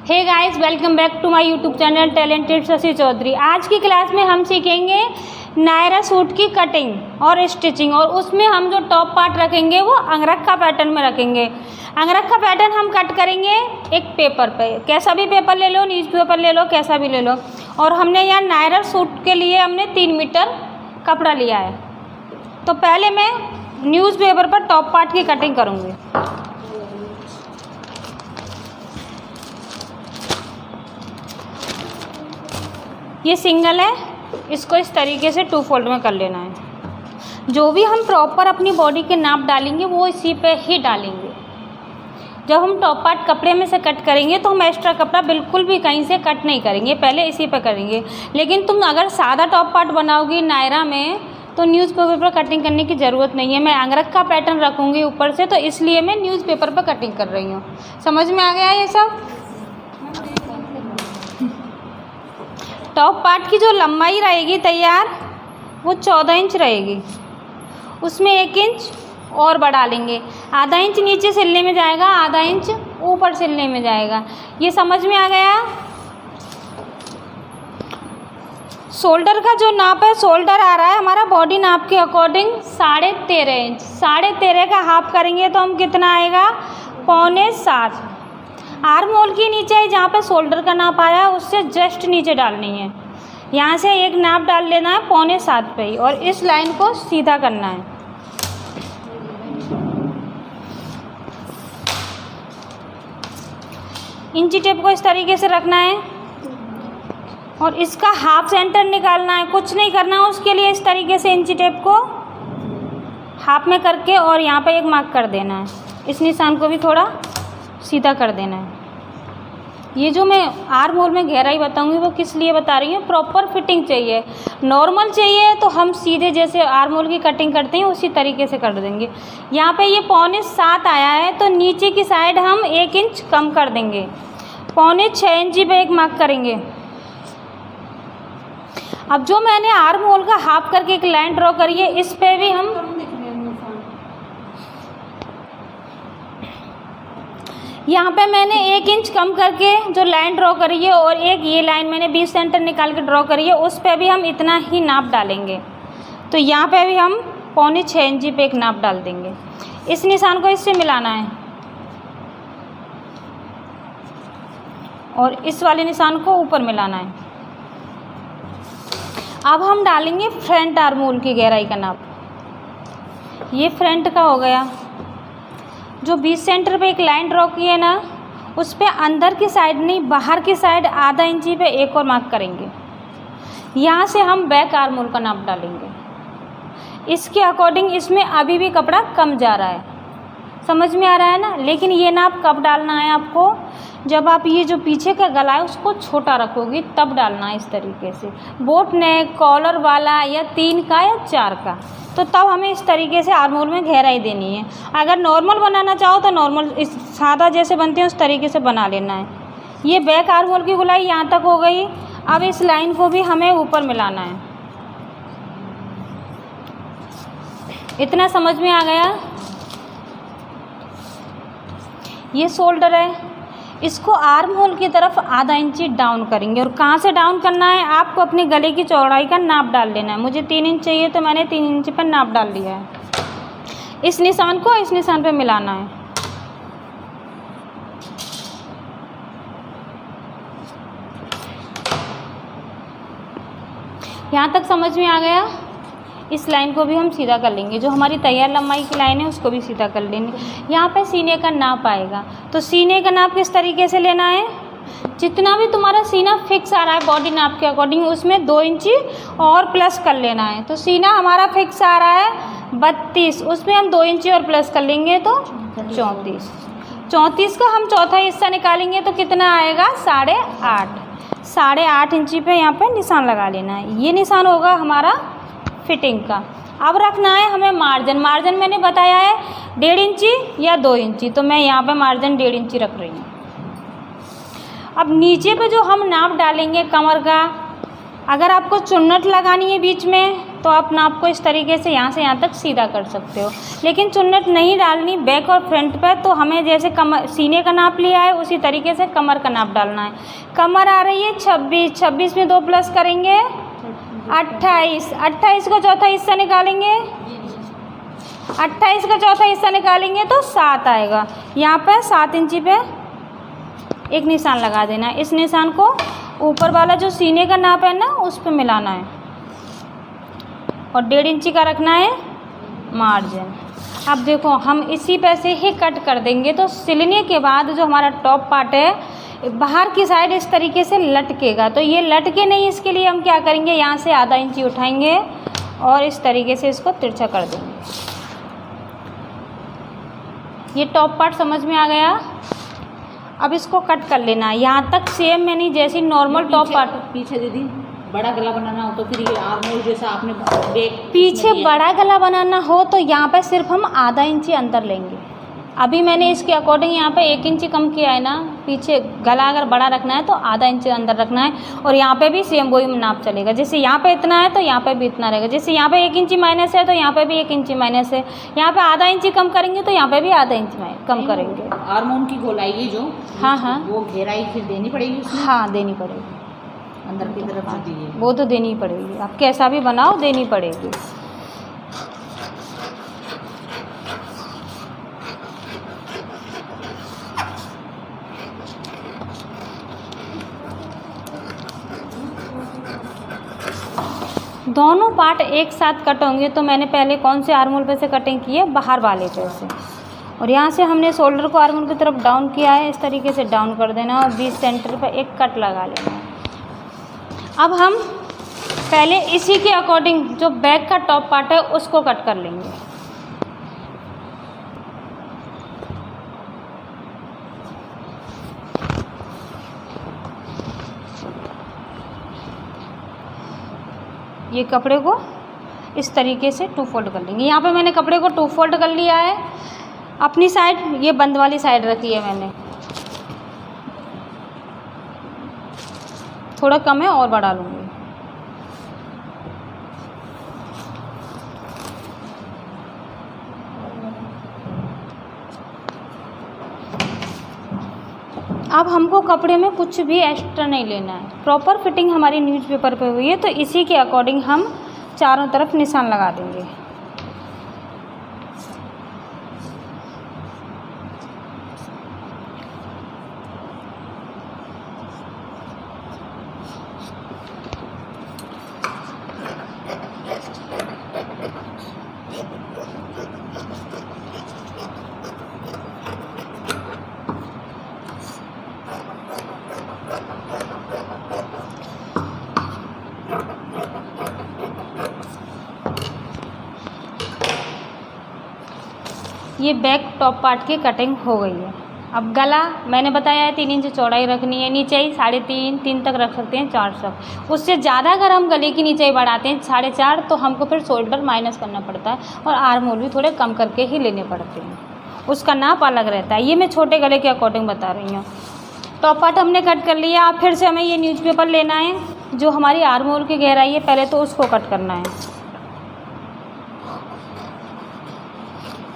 Hey guys, welcome back to my YouTube channel talented Shashi Chaudhary. आज की class में हम सीखेंगे नायरा सूट की कटिंग और स्टिचिंग, और उसमें हम जो टॉप पार्ट रखेंगे वो अंगरखा पैटर्न में रखेंगे। अंगरखा पैटर्न हम कट करेंगे एक पेपर पे, कैसा भी पेपर ले लो, न्यूज़ पेपर ले लो, कैसा भी ले लो। और हमने यहाँ नायरा सूट के लिए हमने 3 मीटर कपड़ा लिया है। तो पहले मैं न्यूज़ पेपर पर टॉप पार्ट की कटिंग करूँगी। ये सिंगल है, इसको इस तरीके से 2 फोल्ड में कर लेना है। जो भी हम प्रॉपर अपनी बॉडी के नाप डालेंगे वो इसी पे ही डालेंगे। जब हम टॉप पार्ट कपड़े में से कट करेंगे तो हम एक्स्ट्रा कपड़ा बिल्कुल भी कहीं से कट नहीं करेंगे, पहले इसी पे करेंगे। लेकिन तुम अगर सादा टॉप पार्ट बनाओगी नायरा में तो न्यूज़पेपर पर कटिंग करने की ज़रूरत नहीं है। मैं अंगरखा पैटर्न रखूँगी ऊपर से, तो इसलिए मैं न्यूज़पेपर पर कटिंग कर रही हूँ। समझ में आ गया ये सब? टॉप पार्ट की जो लंबाई रहेगी तैयार वो 14 इंच रहेगी, उसमें 1 इंच और बढ़ा लेंगे। आधा इंच नीचे सिलने में जाएगा, आधा इंच ऊपर सिलने में जाएगा। ये समझ में आ गया? शोल्डर का जो नाप है, शोल्डर आ रहा है हमारा बॉडी नाप के अकॉर्डिंग 13.5 इंच। 13.5 का हाफ करेंगे तो हम कितना आएगा? 6.25। आर्म होल की नीचे जहाँ पे शोल्डर का नाप आया उससे जस्ट नीचे डालनी है। यहाँ से एक नाप डाल लेना है 6.25 पे ही, और इस लाइन को सीधा करना है। इंची टेप को इस तरीके से रखना है और इसका हाफ सेंटर निकालना है। कुछ नहीं करना है उसके लिए, इस तरीके से इंची टेप को हाफ में करके और यहाँ पे एक मार्क कर देना है। इस निशान को भी थोड़ा सीधा कर देना है। ये जो मैं आर्म होल में गहराई बताऊंगी वो किस लिए बता रही हूँ, प्रॉपर फिटिंग चाहिए। नॉर्मल चाहिए तो हम सीधे जैसे आर्म होल की कटिंग करते हैं उसी तरीके से कर देंगे। यहाँ पे ये 6.25 आया है तो नीचे की साइड हम 1 इंच कम कर देंगे। 6.25 इंची पे एक मार्क करेंगे। अब जो मैंने आर्म होल का हाफ करके एक लाइन ड्रॉ करी है, इस पे भी हम यहाँ पे मैंने 1 इंच कम करके जो लाइन ड्रॉ करी है और एक ये लाइन मैंने 20 सेंटर निकाल के ड्रॉ करी है, उस पे भी हम इतना ही नाप डालेंगे। तो यहाँ पे भी हम 6.25 इंची पे एक नाप डाल देंगे। इस निशान को इससे मिलाना है और इस वाले निशान को ऊपर मिलाना है। अब हम डालेंगे फ्रंट आर्म होल की गहराई का नाप। ये फ्रंट का हो गया। जो 20 सेंटर पे एक लाइन ड्रॉ की है ना, उस पे अंदर की साइड नहीं बाहर की साइड आधा इंची पे एक और मार्क करेंगे। यहाँ से हम बैक आर्म होल का नाप डालेंगे। इसके अकॉर्डिंग इसमें अभी भी कपड़ा कम जा रहा है, समझ में आ रहा है ना? लेकिन ये नाप कब डालना है आपको? जब आप ये जो पीछे का गला है उसको छोटा रखोगी तब डालना है। इस तरीके से बोट नेक, कॉलर वाला या 3 का या 4 का, तो तब हमें इस तरीके से आर्म होल में गहराई देनी है। अगर नॉर्मल बनाना चाहो तो नॉर्मल इस सादा जैसे बनते हैं उस तरीके से बना लेना है। ये बैक आर्म होल की गुलाई यहाँ तक हो गई। अब इस लाइन को भी हमें ऊपर मिलाना है। इतना समझ में आ गया? ये शोल्डर है, इसको आर्म होल की तरफ आधा इंची डाउन करेंगे। और कहाँ से डाउन करना है? आपको अपने गले की चौड़ाई का नाप डाल लेना है। मुझे 3 इंच चाहिए तो मैंने 3 इंच पर नाप डाल लिया है। इस निशान को इस निशान पे मिलाना है। यहाँ तक समझ में आ गया? इस लाइन को भी हम सीधा कर लेंगे। जो हमारी तैयार लंबाई की लाइन है उसको भी सीधा कर लेंगे। यहाँ पे सीने का नाप आएगा, तो सीने का नाप किस तरीके से लेना है? जितना भी तुम्हारा सीना फिक्स आ रहा है बॉडी नाप के अकॉर्डिंग, उसमें 2 इंची और प्लस कर लेना है। तो सीना हमारा फिक्स आ रहा है 32, उसमें हम 2 इंची और प्लस कर लेंगे तो 34। 34 का हम चौथा हिस्सा निकालेंगे तो कितना आएगा? 8.5। 8.5 इंची पे यहाँ पे निशान लगा लेना है। ये निशान होगा हमारा फिटिंग का। अब रखना है हमें मार्जिन। मार्जिन मैंने बताया है 1.5 इंची या 2 इंची, तो मैं यहाँ पे मार्जिन 1.5 इंची रख रही हूँ। अब नीचे पे जो हम नाप डालेंगे कमर का, अगर आपको चुन्नट लगानी है बीच में तो आप नाप को इस तरीके से यहाँ से यहाँ तक सीधा कर सकते हो। लेकिन चुन्नट नहीं डालनी बैक और फ्रंट पे, तो हमें जैसे कमर सीने का नाप लिया है उसी तरीके से कमर का नाप डालना है। कमर आ रही है 26, 26 में 2 प्लस करेंगे 28, 28 का चौथा हिस्सा निकालेंगे, 28 का चौथा हिस्सा निकालेंगे तो 7 आएगा। यहाँ पे 7 इंची पे एक निशान लगा देना है। इस निशान को ऊपर वाला जो सीने का नाप है ना उस पे मिलाना है और 1.5 इंची का रखना है मार्जिन। अब देखो हम इसी पे से ही कट कर देंगे, तो सिलने के बाद जो हमारा टॉप पार्ट है बाहर की साइड इस तरीके से लटकेगा। तो ये लटके नहीं, इसके लिए हम क्या करेंगे, यहाँ से आधा इंची उठाएंगे और इस तरीके से इसको तिरछा कर देंगे। ये टॉप पार्ट समझ में आ गया। अब इसको कट कर लेना है यहाँ तक सेम मैंने जैसे नॉर्मल टॉप पार्ट। पीछे दीदी बड़ा गला बनाना हो तो फिर ये आर्म होल जैसा आपने पीछे बड़ा गला बनाना हो तो यहाँ पे सिर्फ हम आधा इंची अंतर लेंगे। अभी मैंने इसके अकॉर्डिंग यहाँ पे 1 इंची कम किया है ना। पीछे गला अगर बड़ा रखना है तो आधा इंची अंदर रखना है और यहाँ पे भी सेम वही नाप चलेगा। जैसे यहाँ पे इतना है तो यहाँ पे भी इतना रहेगा। जैसे यहाँ पे 1 इंची माइनस है तो यहाँ पे भी 1 इंची माइनस है। यहाँ पे आधा इंची कम करेंगे तो यहाँ पे भी आधा इंची कम करेंगे। हार्मोन की गोलाई है जो, हाँ हाँ, वो घेराई फिर देनी पड़ेगी उसमें। हाँ देनी पड़ेगी, अंदर की तरफ से दी है वो तो देनी पड़ेगी। आप कैसा भी बनाओ देनी पड़ेगी। दोनों पार्ट एक साथ कट होंगे तो मैंने पहले कौन से आर्महोल पे से कटिंग की है, बाहर वाले पे से, और यहाँ से हमने शोल्डर को आर्महोल की तरफ डाउन किया है। इस तरीके से डाउन कर देना और बीच सेंटर पे एक कट लगा लेना। अब हम पहले इसी के अकॉर्डिंग जो बैक का टॉप पार्ट है उसको कट कर लेंगे। ये कपड़े को इस तरीके से 2 फोल्ड कर लेंगे। यहाँ पे मैंने कपड़े को 2 फोल्ड कर लिया है। अपनी साइड ये बंद वाली साइड रखी है मैंने, थोड़ा कम है और बढ़ा लूँगी। अब हमको कपड़े में कुछ भी एक्स्ट्रा नहीं लेना है। प्रॉपर फिटिंग हमारी न्यूज़पेपर पे हुई है तो इसी के अकॉर्डिंग हम चारों तरफ निशान लगा देंगे। ये बैक टॉप पार्ट की कटिंग हो गई है। अब गला मैंने बताया है 3 इंच चौड़ाई रखनी है, नीचाई 3.5 3 तक रख सकते हैं, 4 तक। उससे ज़्यादा अगर हम गले की नीचाई बढ़ाते हैं 4.5 तो हमको फिर शोल्डर माइनस करना पड़ता है और आर्म होल भी थोड़े कम करके ही लेने पड़ते हैं, उसका नाप अलग रहता है। ये मैं छोटे गले के अकॉर्डिंग बता रही हूँ। टॉप पार्ट हमने कट कर लिया। अब फिर से हमें ये न्यूज़पेपर लेना है, जो हमारी आर्म होल की गहराई है पहले तो उसको कट करना है।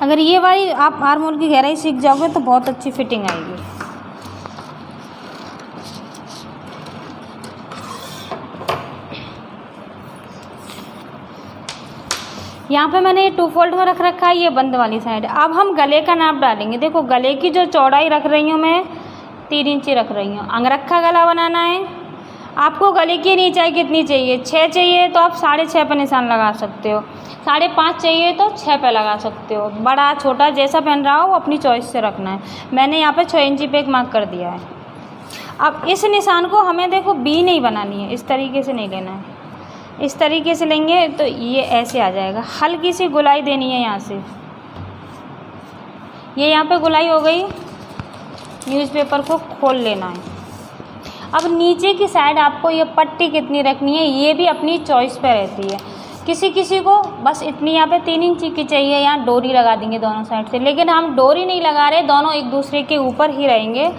अगर ये वाली आप आर्म होल की गहराई सीख जाओगे तो बहुत अच्छी फिटिंग आएगी। यहाँ पे मैंने ये 2 फोल्ड में रख रखा है, ये बंद वाली साइड। अब हम गले का नाप डालेंगे। देखो गले की जो चौड़ाई रख रही हूँ मैं 3 इंची रख रही हूँ। अंगरखा गला बनाना है। आपको गले की नीचाई कितनी चाहिए, 6 चाहिए तो आप 6.5 पर निशान लगा सकते हो, 5.5 चाहिए तो 6 पे लगा सकते हो। बड़ा छोटा जैसा पहन रहा हो वो अपनी चॉइस से रखना है। मैंने यहाँ पे 6 इंची पे एक मार्क कर दिया है। अब इस निशान को हमें देखो बी नहीं बनानी है, इस तरीके से नहीं लेना है। इस तरीके से लेंगे तो ये ऐसे आ जाएगा। हल्की सी गुलाई देनी है यहाँ से। ये यहाँ पे गुलाई हो गई। न्यूज़पेपर को खोल लेना है। अब नीचे की साइड आपको ये पट्टी कितनी रखनी है ये भी अपनी चॉइस पे रहती है। किसी किसी को बस इतनी यहाँ पे 3 इंची की चाहिए, यहाँ डोरी लगा देंगे दोनों साइड से, लेकिन हम डोरी नहीं लगा रहे, दोनों एक दूसरे के ऊपर ही रहेंगे।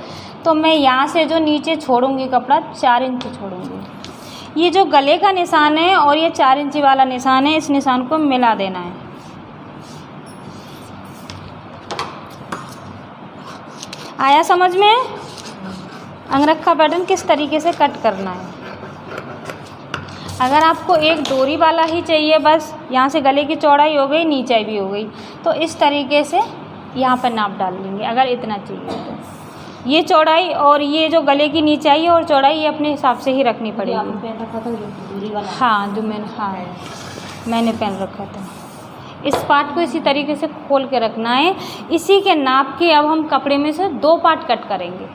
तो मैं यहाँ से जो नीचे छोड़ूंगी कपड़ा 4 इंच छोड़ूंगी। ये जो गले का निशान है और ये 4 इंची वाला निशान है, इस निशान को मिला देना है। आया समझ में? अंगरखा पैटर्न किस तरीके से कट करना है। अगर आपको एक डोरी वाला ही चाहिए, बस यहाँ से गले की चौड़ाई हो गई, नीचे भी हो गई, तो इस तरीके से यहाँ पर नाप डाल लेंगे। अगर इतना चाहिए तो ये चौड़ाई और ये जो गले की नीचाई और चौड़ाई ये अपने हिसाब से ही रखनी पड़ेगी। हाँ, जो मैंने पहन रखा था। इस पार्ट को इसी तरीके से खोल के रखना है। इसी के नाप के अब हम कपड़े में से 2 पार्ट कट करेंगे।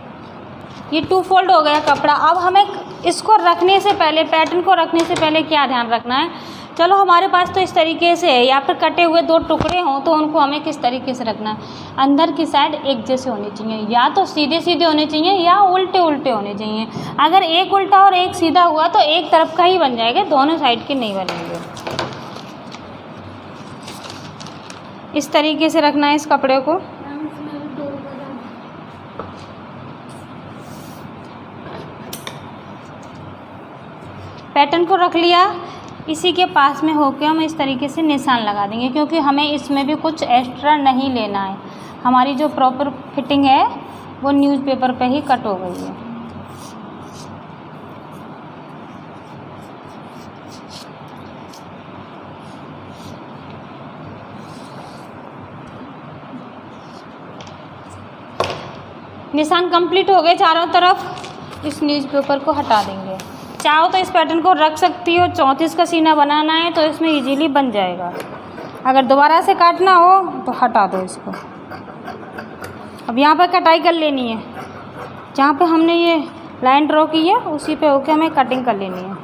ये 2 फोल्ड हो गया कपड़ा। अब हमें इसको रखने से पहले, पैटर्न को रखने से पहले क्या ध्यान रखना है। चलो हमारे पास तो इस तरीके से है, या फिर कटे हुए 2 टुकड़े हों तो उनको हमें किस तरीके से रखना है। अंदर की साइड एक जैसे होनी चाहिए, या तो सीधे सीधे होने चाहिए या उल्टे उल्टे होने चाहिए। अगर एक उल्टा और एक सीधा हुआ तो एक तरफ का ही बन जाएगा, दोनों साइड के नहीं बनेंगे। इस तरीके से रखना है इस कपड़े को। पैटर्न को रख लिया, इसी के पास में होकर हम इस तरीके से निशान लगा देंगे, क्योंकि हमें इसमें भी कुछ एक्स्ट्रा नहीं लेना है। हमारी जो प्रॉपर फिटिंग है वो न्यूज़पेपर पे ही कट हो गई है। निशान कंप्लीट हो गए चारों तरफ। इस न्यूज़पेपर को हटा देंगे। चाहो तो इस पैटर्न को रख सकती हो। 34 का सीना बनाना है तो इसमें इजीली बन जाएगा। अगर दोबारा से काटना हो तो हटा दो इसको। अब यहाँ पर कटाई कर लेनी है। जहाँ पे हमने ये लाइन ड्रॉ की है उसी पे होके हमें कटिंग कर लेनी है।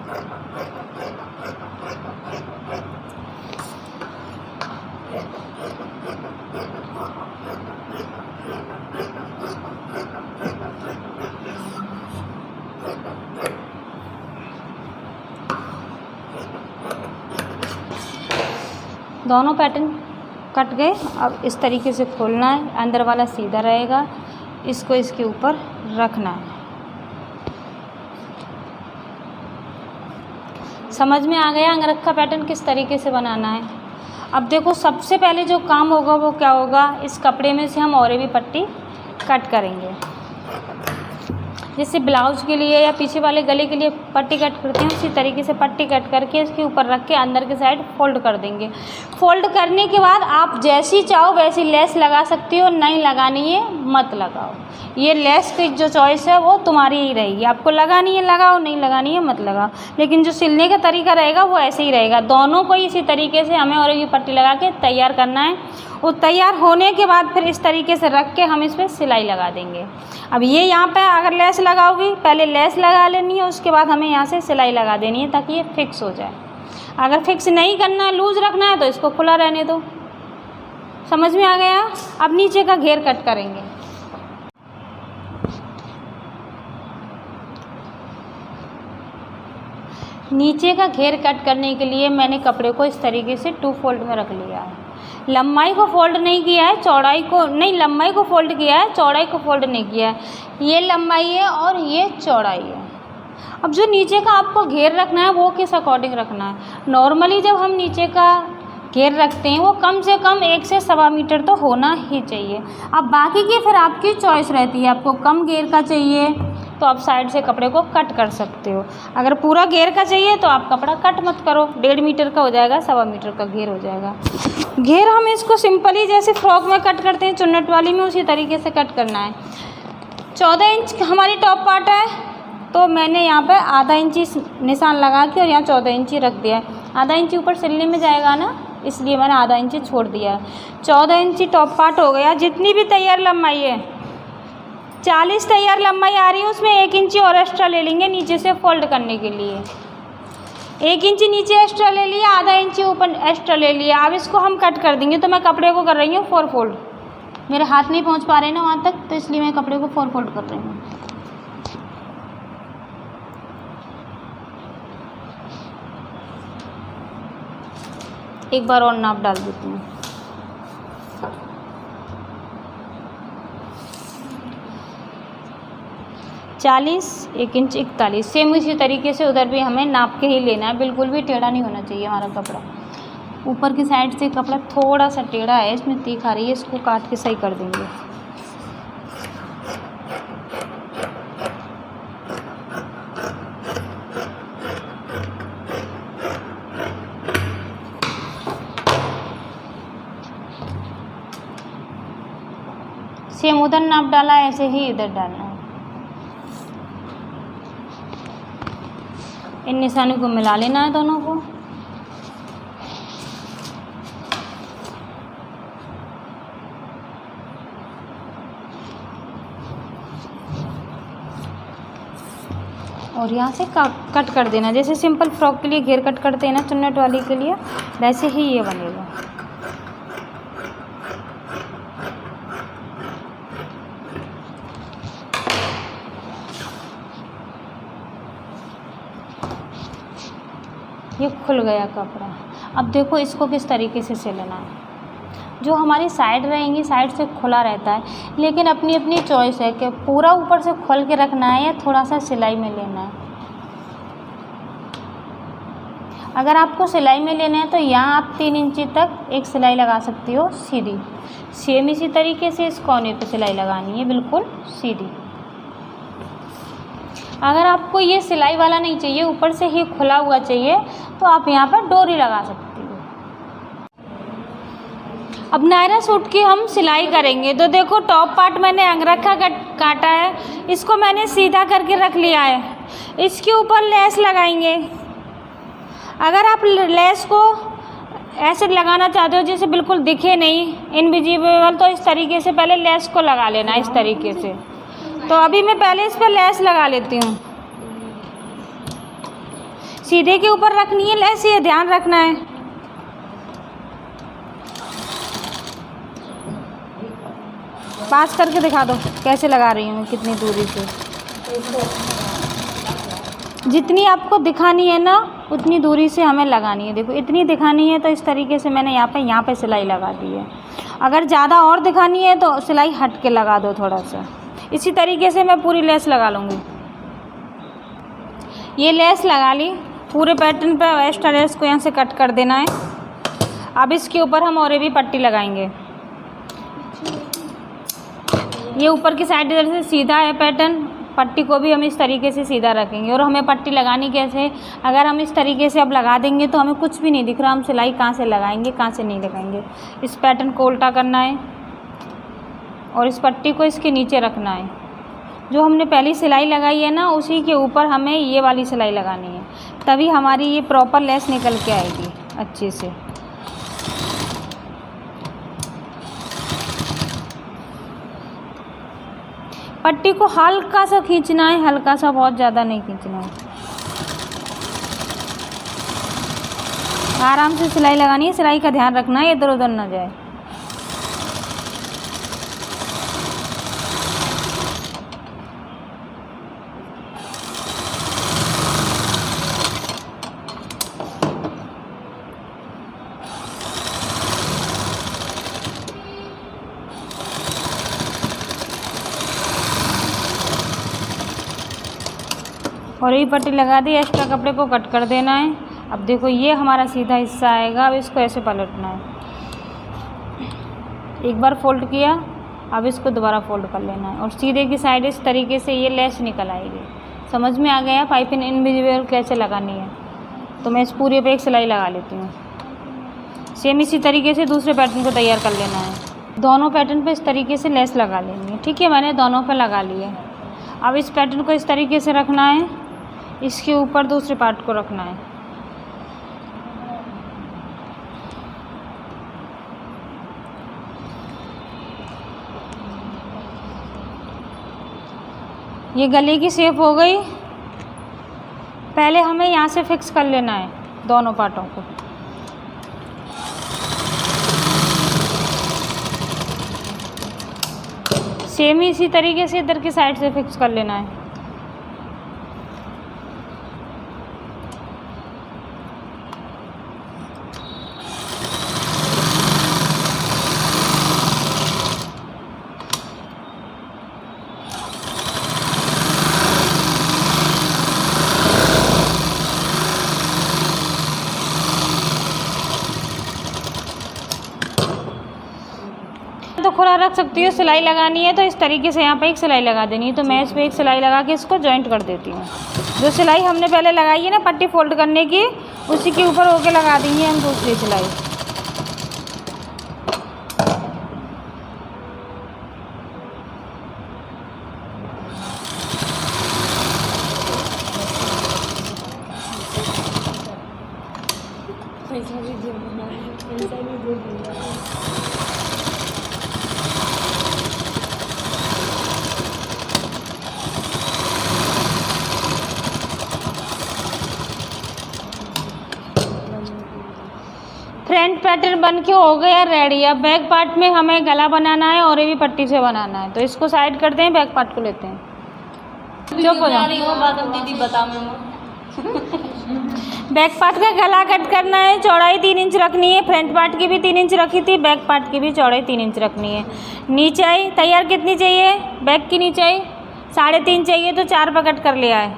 दोनों पैटर्न कट गए। अब इस तरीके से खोलना है, अंदर वाला सीधा रहेगा, इसको इसके ऊपर रखना है। समझ में आ गया अंगरखा पैटर्न किस तरीके से बनाना है। अब देखो सबसे पहले जो काम होगा वो क्या होगा, इस कपड़े में से हम और भी पट्टी कट करेंगे। जैसे ब्लाउज के लिए या पीछे वाले गले के लिए पट्टी कट करते हैं, उसी तरीके से पट्टी कट करके इसके ऊपर रख के अंदर के साइड फोल्ड कर देंगे। फोल्ड करने के बाद आप जैसी चाहो वैसी लेस लगा सकती हो, नहीं लगानी है मत लगाओ। ये लेस की जो चॉइस है वो तुम्हारी ही रहेगी। आपको लगानी है लगाओ, नहीं लगानी है मत लगाओ, लेकिन जो सिलने का तरीका रहेगा वो ऐसे ही रहेगा। दोनों को इसी तरीके से हमें और ये पट्टी लगा के तैयार करना है। वो तैयार होने के बाद फिर इस तरीके से रख के हम इस पर सिलाई लगा देंगे। अब ये यहाँ पे अगर लेस लगाओगी, पहले लेस लगा लेनी है, उसके बाद हमें यहाँ से सिलाई लगा देनी है ताकि ये फिक्स हो जाए। अगर फिक्स नहीं करना है, लूज़ रखना है तो इसको खुला रहने दो। समझ में आ गया। अब नीचे का घेर कट करेंगे। नीचे का घेर कट करने के लिए मैंने कपड़े को इस तरीके से 2 फोल्ड में रख लिया है। लंबाई को फोल्ड नहीं किया है, चौड़ाई को नहीं, लंबाई को फोल्ड किया है, चौड़ाई को फोल्ड नहीं किया है। ये लंबाई है और ये चौड़ाई है। अब जो नीचे का आपको घेर रखना है वो किस अकॉर्डिंग रखना है। नॉर्मली जब हम नीचे का घेर रखते हैं वो कम से कम 1 से 1.25 मीटर तो होना ही चाहिए। अब बाकी की फिर आपकी चॉइस रहती है। आपको कम घेर का चाहिए तो आप साइड से कपड़े को कट कर सकते हो। अगर पूरा घेर का चाहिए तो आप कपड़ा कट मत करो, 1.5 मीटर का हो जाएगा, 1.25 मीटर का घेर हो जाएगा। घेर हम इसको सिंपली जैसे फ्रॉक में कट करते हैं चुन्नट वाली में, उसी तरीके से कट करना है। 14 इंच हमारी टॉप पार्ट है तो मैंने यहाँ पर आधा इंची निशान लगा के और यहाँ 14 इंची रख दिया है। आधा इंची ऊपर सिलने में जाएगा ना, इसलिए मैंने आधा इंची छोड़ दिया है। 14 इंची टॉप पार्ट हो गया। जितनी भी तैयार लंबाई है, 40 तैयार लंबाई आ रही है, उसमें 1 इंची और एक्स्ट्रा ले लेंगे नीचे से फोल्ड करने के लिए। 1 इंची नीचे एक्स्ट्रा ले लिया, आधा इंची ऊपर एक्स्ट्रा ले लिया। अब इसको हम कट कर देंगे। तो मैं कपड़े को कर रही हूँ 4 फोल्ड। मेरे हाथ नहीं पहुँच पा रहे ना वहाँ तक, तो इसलिए मैं कपड़े को 4 फोल्ड कर रही हूँ। एक बार और नाप डाल देती हूँ। 40, 1 इंच 41। सेम इसी तरीके से उधर भी हमें नाप के ही लेना है, बिल्कुल भी टेढ़ा नहीं होना चाहिए हमारा कपड़ा। ऊपर की साइड से कपड़ा थोड़ा सा टेढ़ा है, इसमें तीख आ रही है, इसको काट के सही कर देंगे। सेम उधर नाप डाला है, ऐसे ही इधर डालना है। इन निशानों को मिला लेना है दोनों को। और यहाँ से कट कर देना, जैसे सिंपल फ्रॉक के लिए घेर कट करते हैं ना चुन्नट वाली के लिए, वैसे ही ये बनेगा। ये खुल गया कपड़ा। अब देखो इसको किस तरीके से सिलना है। जो हमारी साइड रहेंगी, साइड से खुला रहता है, लेकिन अपनी अपनी चॉइस है कि पूरा ऊपर से खोल के रखना है या थोड़ा सा सिलाई में लेना है। अगर आपको सिलाई में लेना है तो यहाँ आप 3 इंची तक एक सिलाई लगा सकती हो सीधी। सेम इसी तरीके से इस कोने पे सिलाई लगानी है, बिल्कुल सीधी। अगर आपको ये सिलाई वाला नहीं चाहिए, ऊपर से ही खुला हुआ चाहिए, तो आप यहाँ पर डोरी लगा सकती हो। अब नायरा सूट की हम सिलाई करेंगे। तो देखो टॉप पार्ट मैंने अंगरखा काटा है, इसको मैंने सीधा करके रख लिया है। इसके ऊपर लेस लगाएंगे। अगर आप लेस को ऐसे लगाना चाहते हो जैसे बिल्कुल दिखे नहीं, इनविजिबल, तो इस तरीके से पहले लेस को लगा लेना, इस तरीके से। तो अभी मैं पहले इस पर लेस लगा लेती हूँ। सीधे के ऊपर रखनी है लेस, ये ध्यान रखना है। पास करके दिखा दो कैसे लगा रही हूँ मैं, कितनी दूरी से। जितनी आपको दिखानी है ना उतनी दूरी से हमें लगानी है। देखो इतनी दिखानी है तो इस तरीके से मैंने यहाँ पे सिलाई लगा दी है। अगर ज़्यादा और दिखानी है तो सिलाई हट के लगा दो थोड़ा सा। इसी तरीके से मैं पूरी लेस लगा लूँगी। ये लेस लगा ली पूरे पैटर्न पे। एक्स्ट्रा लेस को यहाँ से कट कर देना है। अब इसके ऊपर हम और भी पट्टी लगाएंगे। ये ऊपर की साइड इधर से सीधा है पैटर्न, पट्टी को भी हम इस तरीके से सीधा रखेंगे। और हमें पट्टी लगानी कैसे, अगर हम इस तरीके से अब लगा देंगे तो हमें कुछ भी नहीं दिख रहा, हम सिलाई कहाँ से लगाएंगे कहाँ से नहीं लगाएंगे। इस पैटर्न को उल्टा करना है और इस पट्टी को इसके नीचे रखना है। जो हमने पहली सिलाई लगाई है ना उसी के ऊपर हमें ये वाली सिलाई लगानी है, तभी हमारी ये प्रॉपर लेस निकल के आएगी अच्छे से। पट्टी को हल्का सा खींचना है, हल्का सा, बहुत ज़्यादा नहीं खींचना है। आराम से सिलाई लगानी है, सिलाई का ध्यान रखना है इधर उधर ना जाए। और ये पट्टी लगा दी, एक्स्ट्रा कपड़े को कट कर देना है। अब देखो ये हमारा सीधा हिस्सा आएगा। अब इसको ऐसे पलटना है। एक बार फोल्ड किया, अब इसको दोबारा फोल्ड कर लेना है और सीधे की साइड इस तरीके से ये लेस निकल आएगी। समझ में आ गया पाइपिंग इनविजिबल कैसे लगानी है। तो मैं इस पूरे पे एक सिलाई लगा लेती हूँ। सेम इसी तरीके से दूसरे पैटर्न को तैयार कर लेना है। दोनों पैटर्न पे इस तरीके से लेस लगा लेनी है। ठीक है, मैंने दोनों पे लगा ली है। अब इस पैटर्न को इस तरीके से रखना है, इसके ऊपर दूसरे पार्ट को रखना है। ये गले की शेप हो गई। पहले हमें यहाँ से फिक्स कर लेना है दोनों पार्टों को। सेम इसी तरीके से इधर की साइड से फिक्स कर लेना है। रख सकती हो। सिलाई लगानी है तो इस तरीके से यहाँ पे एक सिलाई लगा देनी है। तो मैं इस पर एक सिलाई लगा के इसको जॉइंट कर देती हूँ। जो सिलाई हमने पहले लगाई है ना पट्टी फोल्ड करने की, उसी के ऊपर होके लगा देंगे हम दूसरी सिलाई। फ्रंट पैटर्न बन के हो गया रेडी। अब बैक पार्ट में हमें गला बनाना है और ये भी पट्टी से बनाना है। तो इसको साइड करते हैं, बैक पार्ट को लेते हैं। चुप हो जाओ। दीदी बता बैक पार्ट का गला कट करना है। चौड़ाई 3 इंच रखनी है। फ्रंट पार्ट की भी 3 इंच रखी थी, बैक पार्ट की भी चौड़ाई 3 इंच रखनी है। नीचाई तैयार कितनी चाहिए? बैक की नीचाई 3.5 चाहिए, तो 4 पर कट कर लिया है।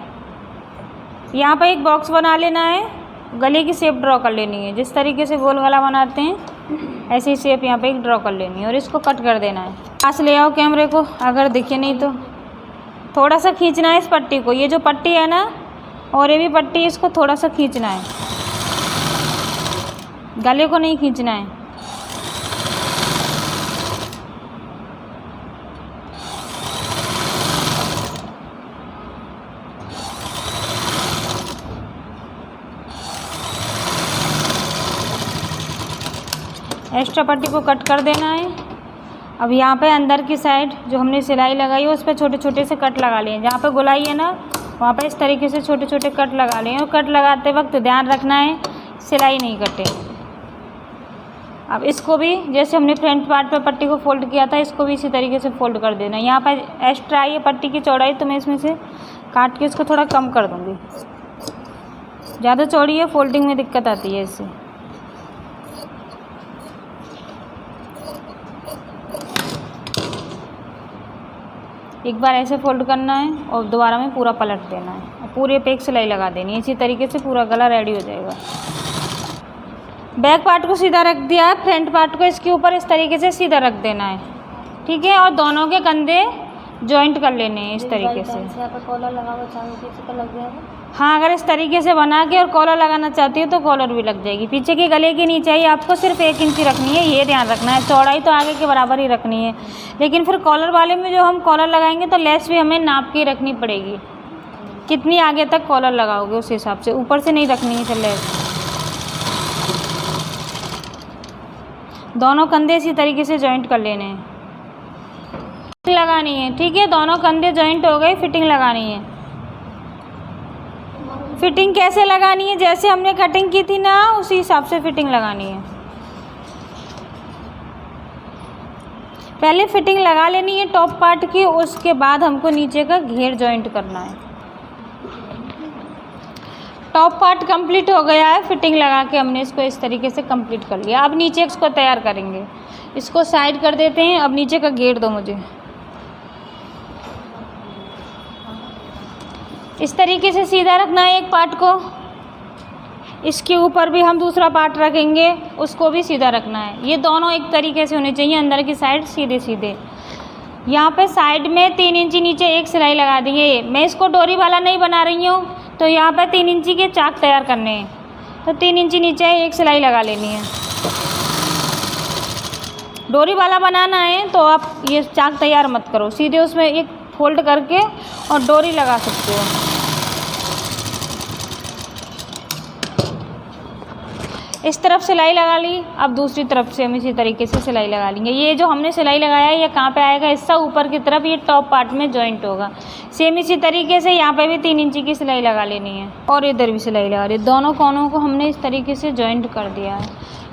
यहाँ पर एक बॉक्स बना लेना है, गले की शेप ड्रॉ कर लेनी है। जिस तरीके से गोल गला बनाते हैं ऐसी ही शेप यहाँ पे एक ड्रॉ कर लेनी है और इसको कट कर देना है। पास ले आओ कैमरे को, अगर दिखे नहीं तो थोड़ा सा खींचना है इस पट्टी को। ये जो पट्टी है ना और ये भी पट्टी, इसको थोड़ा सा खींचना है, गले को नहीं खींचना है। एक्स्ट्रा पट्टी को कट कर देना है। अब यहाँ पे अंदर की साइड जो हमने सिलाई लगाई है उस पर छोटे छोटे से कट लगा लिए। जहाँ पे गोलाई है ना वहाँ पे इस तरीके से छोटे छोटे कट लगा लिए। और कट लगाते वक्त ध्यान रखना है सिलाई नहीं कटे। अब इसको भी जैसे हमने फ्रंट पार्ट पे पट्टी को फोल्ड किया था, इसको भी इसी तरीके से फोल्ड कर देना। यहाँ पर एक्स्ट्रा आई है पट्टी की चौड़ाई, तो मैं इसमें से काट के इसको थोड़ा कम कर दूँगी। ज़्यादा चौड़ी है, फोल्डिंग में दिक्कत आती है इससे। एक बार ऐसे फोल्ड करना है और दोबारा में पूरा पलट देना है और पूरे पे एक सिलाई लगा देनी है। इसी तरीके से पूरा गला रेडी हो जाएगा। बैक पार्ट को सीधा रख दिया है, फ्रंट पार्ट को इसके ऊपर इस तरीके से सीधा रख देना है, ठीक है। और दोनों के कंधे जॉइंट कर लेने हैं इस तरीके से। कॉलर लगा हुआ तो लग जाएगा। हाँ, अगर इस तरीके से बना के और कॉलर लगाना चाहती हो तो कॉलर भी लग जाएगी। पीछे के गले की नीचाई आपको सिर्फ 1 इंच रखनी है, ये ध्यान रखना है। चौड़ाई तो आगे के बराबर ही रखनी है, लेकिन फिर कॉलर वाले में जो हम कॉलर लगाएंगे तो लेस भी हमें नाप के रखनी पड़ेगी। कितनी आगे तक कॉलर लगाओगे उस हिसाब से, ऊपर से नहीं रखनी है लेस। दोनों कंधे इसी तरीके से जॉइंट कर लेने हैं, लगानी है, ठीक है। दोनों कंधे जॉइंट हो गए, फिटिंग लगानी है। फिटिंग कैसे लगानी है? जैसे हमने कटिंग की थी ना उसी हिसाब से फिटिंग लगानी है। पहले फिटिंग लगा लेनी है टॉप पार्ट की, उसके बाद हमको नीचे का घेर जॉइंट करना है। टॉप पार्ट कंप्लीट हो गया है, फिटिंग लगा के हमने इसको इस तरीके से कंप्लीट कर लिया। अब नीचे इसको तैयार करेंगे। इसको साइड कर देते हैं। अब नीचे का घेर दो मुझे। इस तरीके से सीधा रखना है एक पार्ट को। इसके ऊपर भी हम दूसरा पार्ट रखेंगे, उसको भी सीधा रखना है। ये दोनों एक तरीके से होने चाहिए, अंदर की साइड सीधे सीधे। यहाँ पे साइड में 3 इंची नीचे एक सिलाई लगा देंगे। मैं इसको डोरी वाला नहीं बना रही हूँ, तो यहाँ पे 3 इंची के चाक तैयार करने हैं, तो 3 इंची नीचे एक सिलाई लगा लेनी है। डोरी वाला बनाना है तो आप ये चाक तैयार मत करो, सीधे उसमें एक फोल्ड करके और डोरी लगा सकते हो। इस तरफ सिलाई लगा ली, अब दूसरी तरफ से हम इसी तरीके से सिलाई लगा लेंगे। ये जो हमने सिलाई लगाया है ये कहाँ पे आएगा? हिस्सा ऊपर की तरफ, ये टॉप पार्ट में जॉइंट होगा। सेम इसी तरीके से यहाँ पे भी 3 इंची की सिलाई लगा लेनी है और इधर भी सिलाई लगा रही है। दोनों कोनों को हमने इस तरीके से जॉइंट कर दिया है।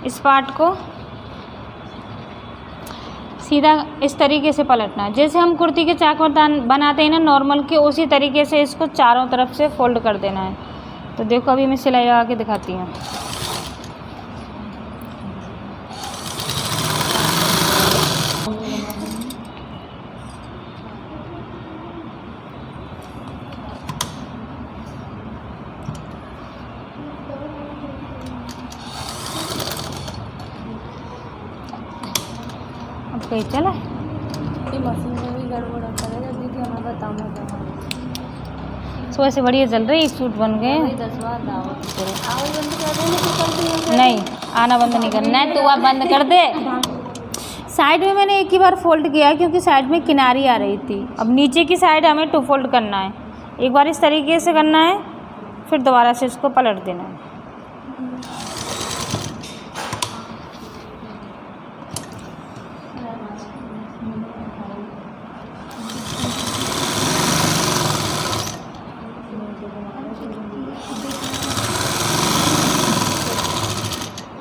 इस पार्ट को सीधा इस तरीके से पलटना है, जैसे हम कुर्ती के चाक बनाते हैं ना नॉर्मल के, उसी तरीके से इसको चारों तरफ से फोल्ड कर देना है। तो देखो अभी मैं सिलाई लगा के दिखाती हूँ। अब कहीं चला मशीन में भी गड़बड़ होता है दीदी हमें बताना। सुबह से बढ़िया चल रही, एक सूट बन गए। 10 बार दावत करे आओ बंद कर दो ना तो नहीं आना बंद नहीं करना है, तो आप बंद कर दे। साइड में मैंने एक ही बार फोल्ड किया क्योंकि साइड में किनारी आ रही थी। अब नीचे की साइड हमें 2 फोल्ड करना है, एक बार इस तरीके से करना है, फिर दोबारा से इसको पलट देना है।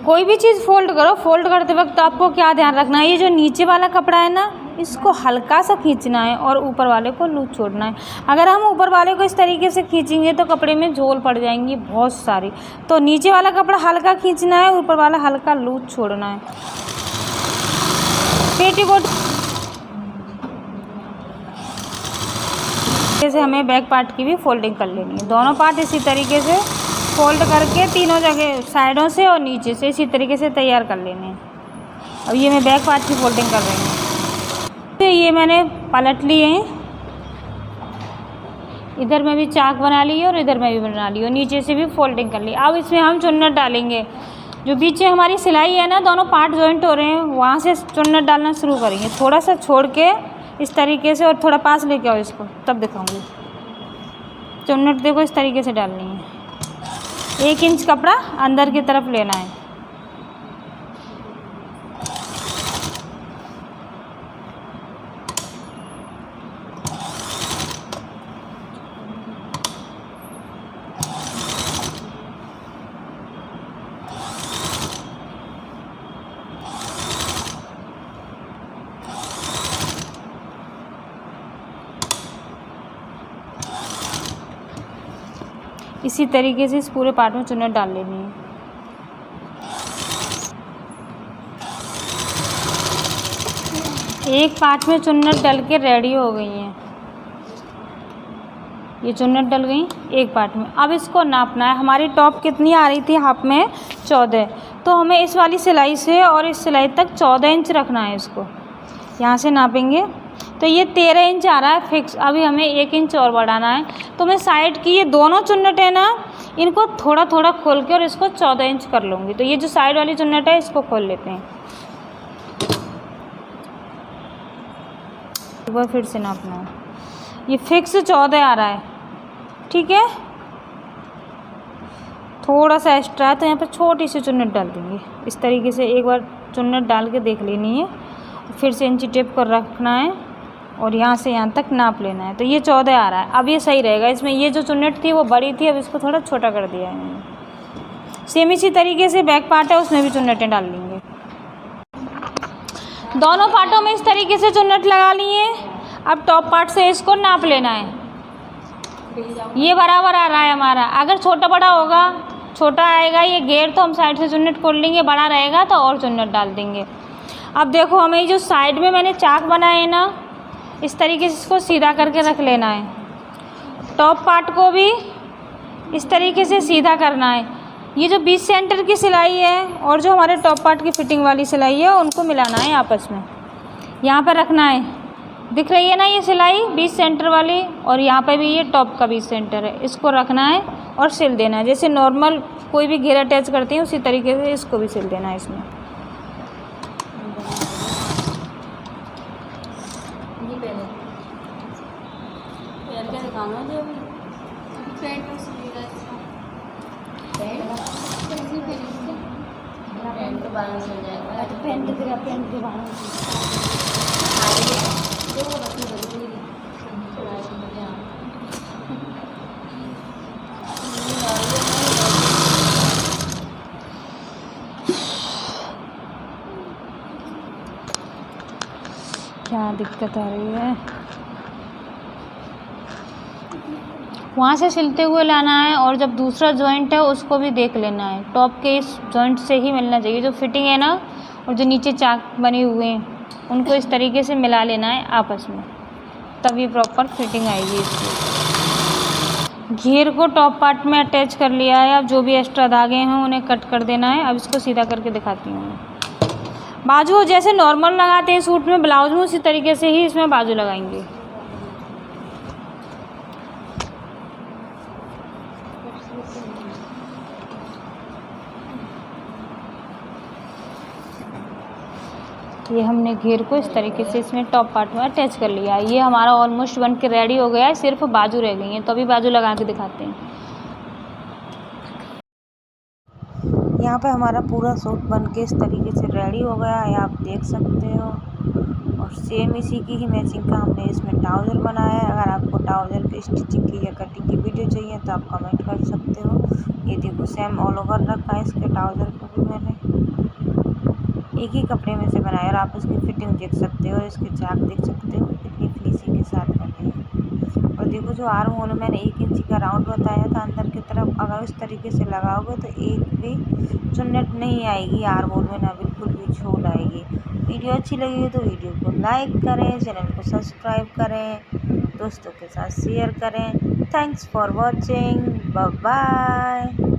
कोई भी चीज़ फोल्ड करो, फोल्ड करते वक्त आपको क्या ध्यान रखना है, ये जो नीचे वाला कपड़ा है ना, इसको हल्का सा खींचना है और ऊपर वाले को लूज छोड़ना है। अगर हम ऊपर वाले को इस तरीके से खींचेंगे तो कपड़े में झोल पड़ जाएंगी बहुत सारी। तो नीचे वाला कपड़ा हल्का खींचना है, ऊपर वाला हल्का लूज छोड़ना है। पेटीकोट जैसे हमें बैक पार्ट की भी फोल्डिंग कर लेनी है। दोनों पार्ट इसी तरीके से फोल्ड करके तीनों जगह साइडों से और नीचे से इसी तरीके से तैयार कर लेने हैं। अब ये मैं बैक पार्ट की फोल्डिंग कर रही हूँ। तो ये मैंने पलट लिए हैं, इधर में भी चाक बना ली है और इधर में भी बना ली और नीचे से भी फोल्डिंग कर ली। अब इसमें हम चुन्नट डालेंगे। जो पीछे हमारी सिलाई है ना, दोनों पार्ट जॉइंट हो रहे हैं, वहाँ से चुन्नट डालना शुरू करेंगे। थोड़ा सा छोड़ के इस तरीके से और थोड़ा पास लेके आओ इसको, तब दिखाऊंगी। चुन्नट देखो इस तरीके से डालनी है। 1 इंच कपड़ा अंदर की तरफ लेना है। इसी तरीके से इस पूरे पार्ट में चुन्नट डाल लेनी है। एक पार्ट में चुन्नट डल के रेडी हो गई हैं। ये चुन्नट डल गई एक पार्ट में। अब इसको नापना है। हमारी टॉप कितनी आ रही थी हाफ में 14, तो हमें इस वाली सिलाई से और इस सिलाई तक 14 इंच रखना है। इसको यहाँ से नापेंगे तो ये 13 इंच आ रहा है फिक्स। अभी हमें 1 इंच और बढ़ाना है। तो मैं साइड की ये दोनों चुन्नट है ना, इनको थोड़ा थोड़ा खोल के और इसको 14 इंच कर लूँगी। तो ये जो साइड वाली चुन्नट है इसको खोल लेते हैं। एक बार फिर से नापना है। ये फिक्स 14 आ रहा है, ठीक है। थोड़ा सा एक्स्ट्रा है तो यहाँ पर छोटी सी चुन्नट डाल देंगे। इस तरीके से एक बार चुन्नट डाल के देख लेनी है, फिर से इंची टेप कर रखना है और यहाँ से यहाँ तक नाप लेना है। तो ये 14 आ रहा है। अब ये सही रहेगा। इसमें ये जो चुन्नट थी वो बड़ी थी, अब इसको थोड़ा छोटा कर दिया है। सेम इसी तरीके से बैक पार्ट है, उसमें भी चुन्नटें डाल लेंगे। दोनों पार्टों में इस तरीके से चुन्नट लगा लिए। अब टॉप पार्ट से इसको नाप लेना है। ये बराबर आ रहा है हमारा। अगर छोटा बड़ा होगा, छोटा आएगा ये घेर, तो हम साइड से चुन्नट खोल लेंगे। बड़ा रहेगा तो और चुन्नट डाल देंगे। अब देखो हमें जो साइड में मैंने चाक बनाए ना, इस तरीके से इसको सीधा करके रख लेना है। टॉप पार्ट को भी इस तरीके से सीधा करना है। ये जो 20 सेंटर की सिलाई है और जो हमारे टॉप पार्ट की फिटिंग वाली सिलाई है, उनको मिलाना है आपस में। यहाँ पर रखना है, दिख रही है ना ये सिलाई 20 सेंटर वाली, और यहाँ पर भी ये टॉप का 20 सेंटर है। इसको रखना है और सिल देना है। जैसे नॉर्मल कोई भी घेरा अटैच करते हैं उसी तरीके से इसको भी सिल देना है। इसमें क्या दिक्कत आ रही है, वहाँ से सिलते हुए लाना है। और जब दूसरा जॉइंट है उसको भी देख लेना है। टॉप के इस जॉइंट से ही मिलना चाहिए जो फिटिंग है ना, और जो नीचे चाक बने हुए हैं उनको इस तरीके से मिला लेना है आपस में, तभी प्रॉपर फिटिंग आएगी इसकी। घेर को टॉप पार्ट में अटैच कर लिया है। अब जो भी एक्स्ट्रा धागे हैं उन्हें कट कर देना है। अब इसको सीधा करके दिखाती हूँ। बाजू जैसे नॉर्मल लगाते हैं सूट में, ब्लाउज में, उसी तरीके से ही इसमें बाजू लगाएंगे। ये हमने घेर को इस तरीके से इसमें टॉप पार्ट में अटैच कर लिया है। ये हमारा ऑलमोस्ट बन के रेडी हो गया है, सिर्फ बाजू रह गई है, तो अभी बाजू लगा के दिखाते हैं। यहाँ पे हमारा पूरा सूट बन के इस तरीके से रेडी हो गया है, आप देख सकते हो। और सेम इसी की ही मैचिंग का हमने इसमें ट्राउज़र बनाया है। अगर आपको ट्राउज़र की स्टिचिंग की या कटिंग की वीडियो चाहिए तो आप कमेंट कर सकते हो। ये देखो सेम ऑल ओवर रखा है इसके ट्राउज़र को भी मैंने एक ही कपड़े में से बनाया, और आप इसकी फिटिंग देख सकते हो और इसके चाक देख सकते हो कितनी फिनिशिंग के साथ बने हैं। और देखो जो आर्म होल मैंने 1 इंची का राउंड बताया था अंदर की तरफ, अगर इस तरीके से लगाओगे तो एक भी चुन्नट नहीं आएगी आर्म होल में, ना बिल्कुल भी झोल आएगी। वीडियो अच्छी लगी तो वीडियो को लाइक करें, चैनल को सब्सक्राइब करें, दोस्तों के साथ शेयर करें। Thanks for watching, bye bye.